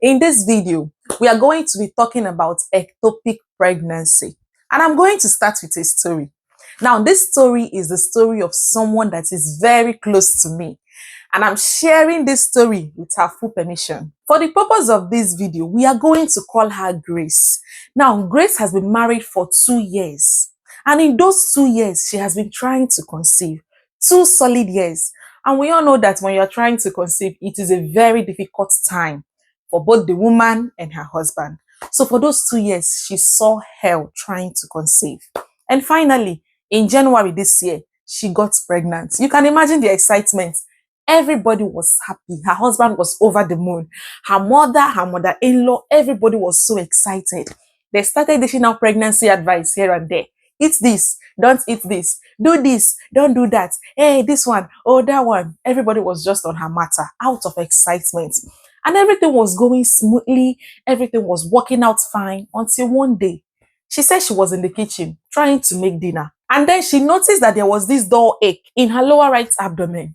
In this video, we are going to be talking about ectopic pregnancy. And I'm going to start with a story. Now, this story is the story of someone that is very close to me. And I'm sharing this story with her full permission. For the purpose of this video, we are going to call her Grace. Now, Grace has been married for 2 years. And in those 2 years, she has been trying to conceive. 2 solid years. And we all know that when you're trying to conceive, it is a very difficult time for both the woman and her husband. So for those 2 years, she saw hell trying to conceive. And finally, in January this year, she got pregnant. You can imagine the excitement. Everybody was happy. Her husband was over the moon. Her mother-in-law, everybody was so excited. They started dishing out pregnancy advice here and there. Eat this, don't eat this. Do this, don't do that. Hey, this one, oh, that one. Everybody was just on her matter, out of excitement. And everything was going smoothly. Everything was working out fine until one day, she said she was in the kitchen trying to make dinner. And then she noticed that there was this dull ache in her lower right abdomen.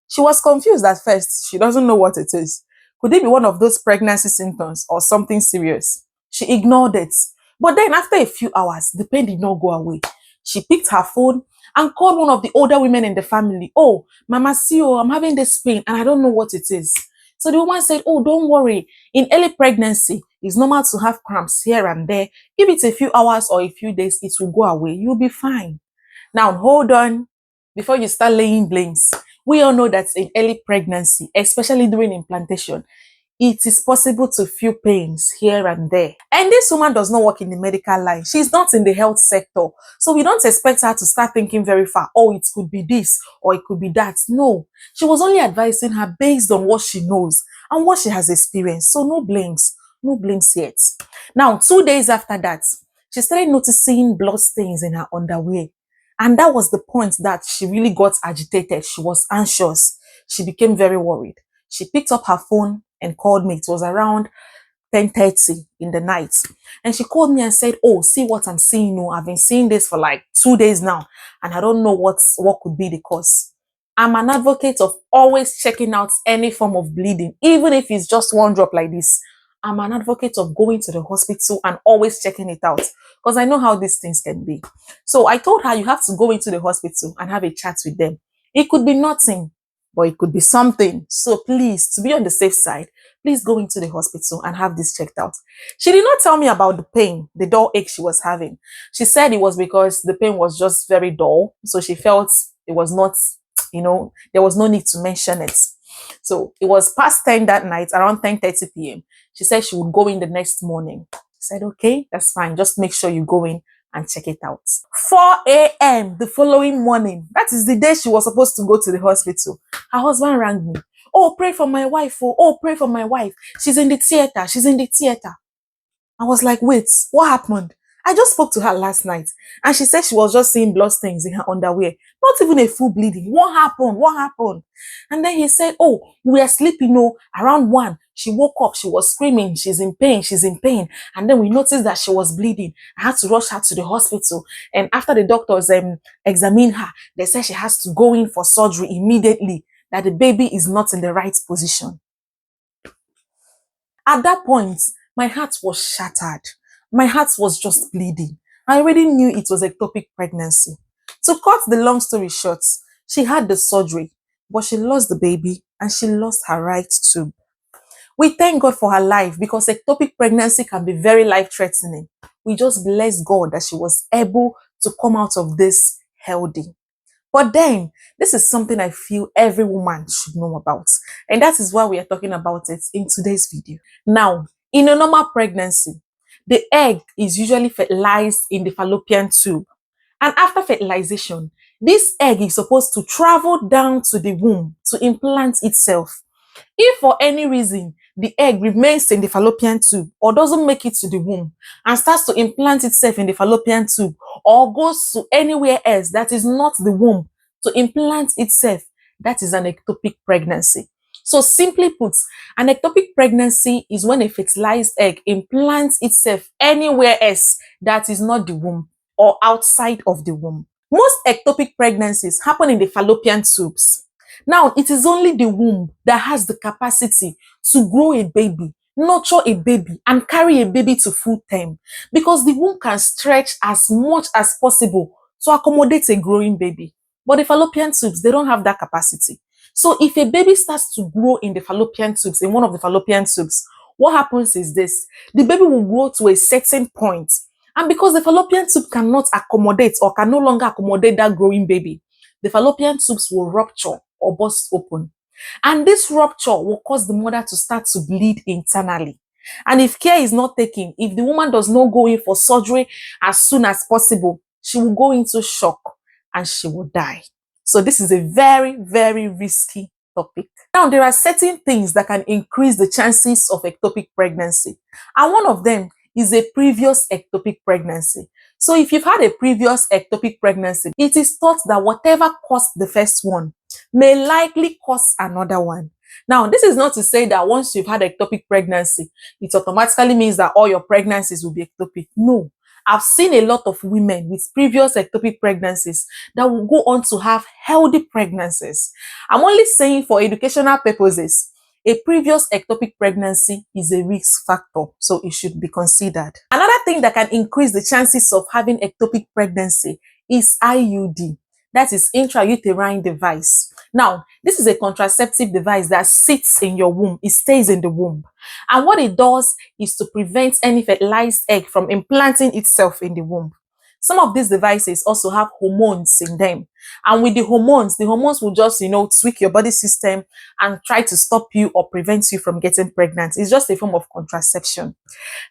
She was confused at first. She doesn't know what it is. Could it be one of those pregnancy symptoms or something serious? She ignored it. But then after a few hours, the pain did not go away. She picked her phone and called one of the older women in the family. Oh, Mama CEO, I'm having this pain and I don't know what it is. So the woman said, oh, don't worry. In early pregnancy, it's normal to have cramps here and there. Give it a few hours or a few days, it will go away. You'll be fine. Now, hold on. Before you start laying blames, we all know that in early pregnancy, especially during implantation, it is possible to feel pains here and there. And this woman does not work in the medical line. She's not in the health sector. So we don't expect her to start thinking very far. Oh, it could be this or it could be that. No, she was only advising her based on what she knows and what she has experienced. So no blames yet. Now, 2 days after that, she started noticing blood stains in her underwear. And that was the point that she really got agitated. She was anxious. She became very worried. She picked up her phone and called me. It was around 10:30 in the night. And she called me and said, oh, see what I'm seeing. No, I've been seeing this for like 2 days now. And I don't know what could be the cause. I'm an advocate of always checking out any form of bleeding, even if it's just one drop like this. I'm an advocate of going to the hospital and always checking it out because I know how these things can be. So I told her you have to go into the hospital and have a chat with them. It could be nothing, but it could be something. So please, to be on the safe side, please go into the hospital and have this checked out. She did not tell me about the pain, the dull ache she was having. She said it was because the pain was just very dull. So she felt it was not, there was no need to mention it. So it was past 10 that night, around 10:30 p.m. She said she would go in the next morning. I said, okay, that's fine. Just make sure you go in and check it out. 4 a.m. the following morning. That is the day she was supposed to go to the hospital. Her husband rang me. Oh, pray for my wife. Oh, pray for my wife. She's in the theater. She's in the theater. I was like, wait, what happened? I just spoke to her last night and she said she was just seeing blood stains in her underwear. Not even a full bleeding. What happened? What happened? And then he said, oh, we were sleeping, around 1. She woke up. She was screaming. She's in pain. She's in pain. And then we noticed that she was bleeding. I had to rush her to the hospital. And after the doctors examined her, they said she has to go in for surgery immediately, that the baby is not in the right position. At that point, my heart was shattered. My heart was just bleeding. I already knew it was ectopic pregnancy. To cut the long story short, she had the surgery, but she lost the baby and she lost her right tube. We thank God for her life because ectopic pregnancy can be very life-threatening. We just bless God that she was able to come out of this healthy. But then, this is something I feel every woman should know about. And that is why we are talking about it in today's video. Now, in a normal pregnancy, the egg is usually fertilized in the fallopian tube. And after fertilization, this egg is supposed to travel down to the womb to implant itself. If for any reason the egg remains in the fallopian tube or doesn't make it to the womb and starts to implant itself in the fallopian tube or goes to anywhere else that is not the womb to implant itself, that is an ectopic pregnancy. So simply put, an ectopic pregnancy is when a fertilized egg implants itself anywhere else that is not the womb or outside of the womb. Most ectopic pregnancies happen in the fallopian tubes. Now, it is only the womb that has the capacity to grow a baby nurture a baby and carry a baby to full term, because the womb can stretch as much as possible to accommodate a growing baby. But the fallopian tubes, they don't have that capacity. So if a baby starts to grow in the fallopian tubes, in one of the fallopian tubes, what happens is this: the baby will grow to a certain point, and because the fallopian tube cannot accommodate or can no longer accommodate that growing baby, the fallopian tubes will rupture or burst open. And this rupture will cause the mother to start to bleed internally. And if care is not taken, if the woman does not go in for surgery as soon as possible, she will go into shock and she will die. So this is a very, very risky topic. Now, there are certain things that can increase the chances of ectopic pregnancy. And one of them is a previous ectopic pregnancy. So if you've had a previous ectopic pregnancy, it is thought that whatever caused the first one may likely cause another one. Now, this is not to say that once you've had ectopic pregnancy, it automatically means that all your pregnancies will be ectopic. No. I've seen a lot of women with previous ectopic pregnancies that will go on to have healthy pregnancies. I'm only saying for educational purposes, a previous ectopic pregnancy is a risk factor, so it should be considered. Another thing that can increase the chances of having ectopic pregnancy is IUD, that is intrauterine device. Now, this is a contraceptive device that sits in your womb. It stays in the womb. And what it does is to prevent any fertilized egg from implanting itself in the womb. Some of these devices also have hormones in them. And with the hormones will just, tweak your body system and try to stop you or prevent you from getting pregnant. It's just a form of contraception.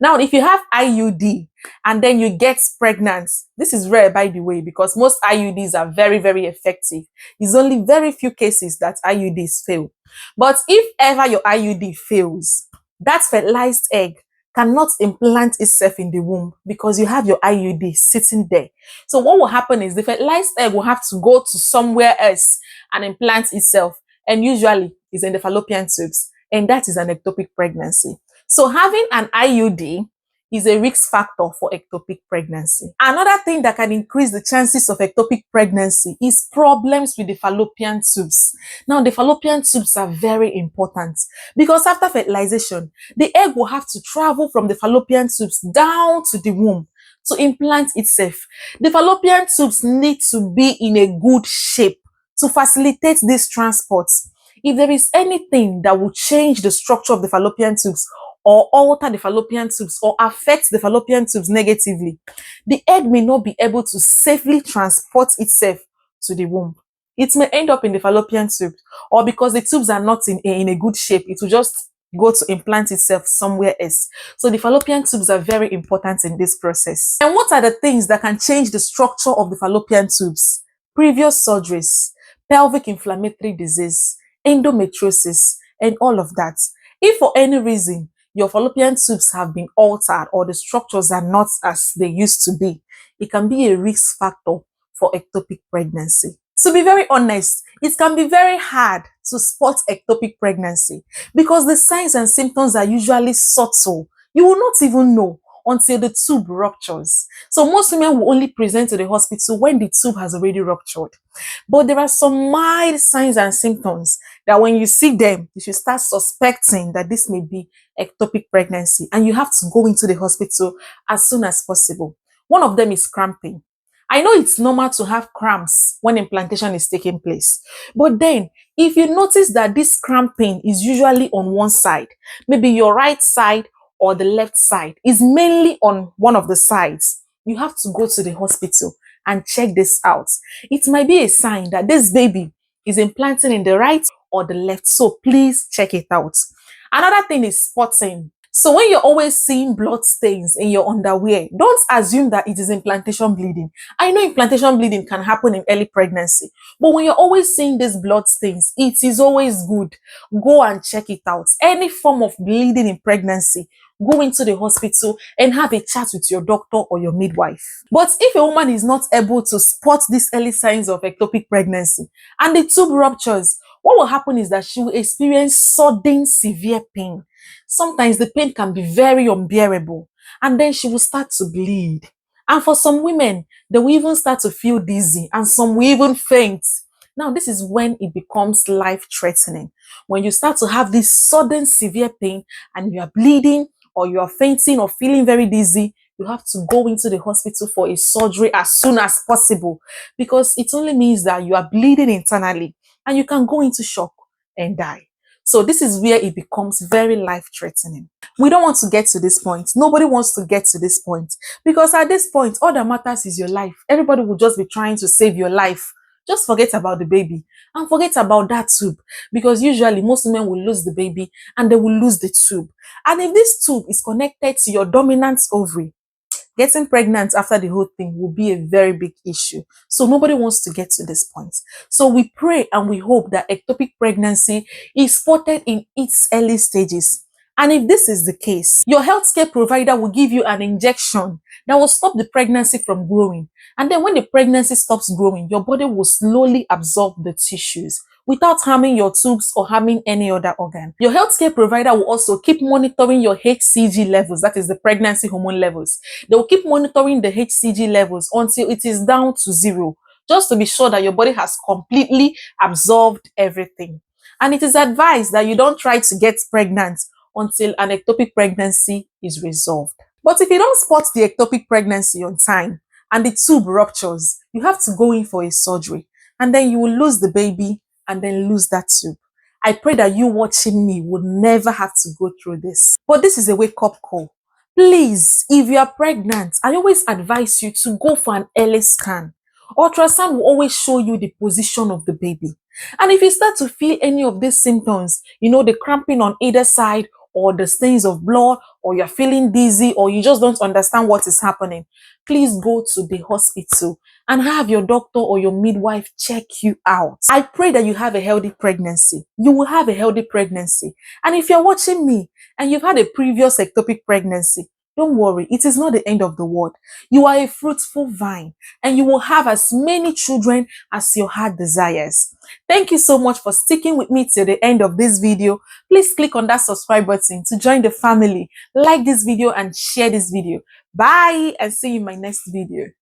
Now, if you have IUD and then you get pregnant, this is rare, by the way, because most IUDs are very, very effective. It's only very few cases that IUDs fail. But if ever your IUD fails, that fertilized egg cannot implant itself in the womb because you have your IUD sitting there. So what will happen is the fertilized egg will have to go to somewhere else and implant itself. And usually it's in the fallopian tubes. And that is an ectopic pregnancy. So having an IUD is a risk factor for ectopic pregnancy. Another thing that can increase the chances of ectopic pregnancy is problems with the fallopian tubes. Now, the fallopian tubes are very important because after fertilization, the egg will have to travel from the fallopian tubes down to the womb to implant itself. The fallopian tubes need to be in a good shape to facilitate this transport. If there is anything that will change the structure of the fallopian tubes or alter the fallopian tubes or affect the fallopian tubes negatively, the egg may not be able to safely transport itself to the womb. It may end up in the fallopian tube, or because the tubes are not in a good shape, it will just go to implant itself somewhere else. So the fallopian tubes are very important in this process. And what are the things that can change the structure of the fallopian tubes? Previous surgeries, pelvic inflammatory disease, endometriosis, and all of that. If for any reason your fallopian tubes have been altered or the structures are not as they used to be, it can be a risk factor for ectopic pregnancy. To be very honest, it can be very hard to spot ectopic pregnancy because the signs and symptoms are usually subtle. You will not even know until the tube ruptures. So most women will only present to the hospital when the tube has already ruptured. But there are some mild signs and symptoms that when you see them, you should start suspecting that this may be ectopic pregnancy, and you have to go into the hospital as soon as possible. One of them is cramping. I know it's normal to have cramps when implantation is taking place, but then if you notice that this cramping is usually on one side, maybe your right side or the left side, is mainly on one of the sides, you have to go to the hospital and check this out. It might be a sign that this baby is implanting in the right or the left, so please check it out. Another thing is spotting. So when you're always seeing blood stains in your underwear, don't assume that it is implantation bleeding. I know implantation bleeding can happen in early pregnancy, but when you're always seeing these blood stains, it is always good. Go and check it out. Any form of bleeding in pregnancy, go into the hospital and have a chat with your doctor or your midwife. But if a woman is not able to spot these early signs of ectopic pregnancy and the tube ruptures, what will happen is that she will experience sudden severe pain. Sometimes the pain can be very unbearable, and then she will start to bleed. And for some women, they will even start to feel dizzy, and some will even faint. Now, this is when it becomes life-threatening. When you start to have this sudden severe pain and you are bleeding or you are fainting or feeling very dizzy, you have to go into the hospital for a surgery as soon as possible, because it only means that you are bleeding internally and you can go into shock and die. So this is where it becomes very life-threatening. We don't want to get to this point. Nobody wants to get to this point, because at this point, all that matters is your life. Everybody will just be trying to save your life. Just forget about the baby and forget about that tube, because usually most women will lose the baby and they will lose the tube. And if this tube is connected to your dominant ovary, getting pregnant after the whole thing will be a very big issue. So nobody wants to get to this point. So we pray and we hope that ectopic pregnancy is spotted in its early stages. And if this is the case, your healthcare provider will give you an injection that will stop the pregnancy from growing. And then when the pregnancy stops growing, your body will slowly absorb the tissues without harming your tubes or harming any other organ. Your healthcare provider will also keep monitoring your HCG levels, that is the pregnancy hormone levels. They will keep monitoring the HCG levels until it is down to 0, just to be sure that your body has completely absorbed everything. And it is advised that you don't try to get pregnant until an ectopic pregnancy is resolved. But if you don't spot the ectopic pregnancy on time and the tube ruptures, you have to go in for a surgery, and then you will lose the baby and then lose that tube. I pray that you watching me would never have to go through this. But this is a wake-up call. Please, if you are pregnant, I always advise you to go for an early scan. Ultrasound will always show you the position of the baby. And if you start to feel any of these symptoms, the cramping on either side, or the stains of blood, or you're feeling dizzy, or you just don't understand what is happening, please go to the hospital and have your doctor or your midwife check you out. I pray that you have a healthy pregnancy. You will have a healthy pregnancy. And if you're watching me and you've had a previous ectopic pregnancy, don't worry, it is not the end of the world. You are a fruitful vine and you will have as many children as your heart desires. Thank you so much for sticking with me till the end of this video. Please click on that subscribe button to join the family. Like this video and share this video. Bye, and see you in my next video.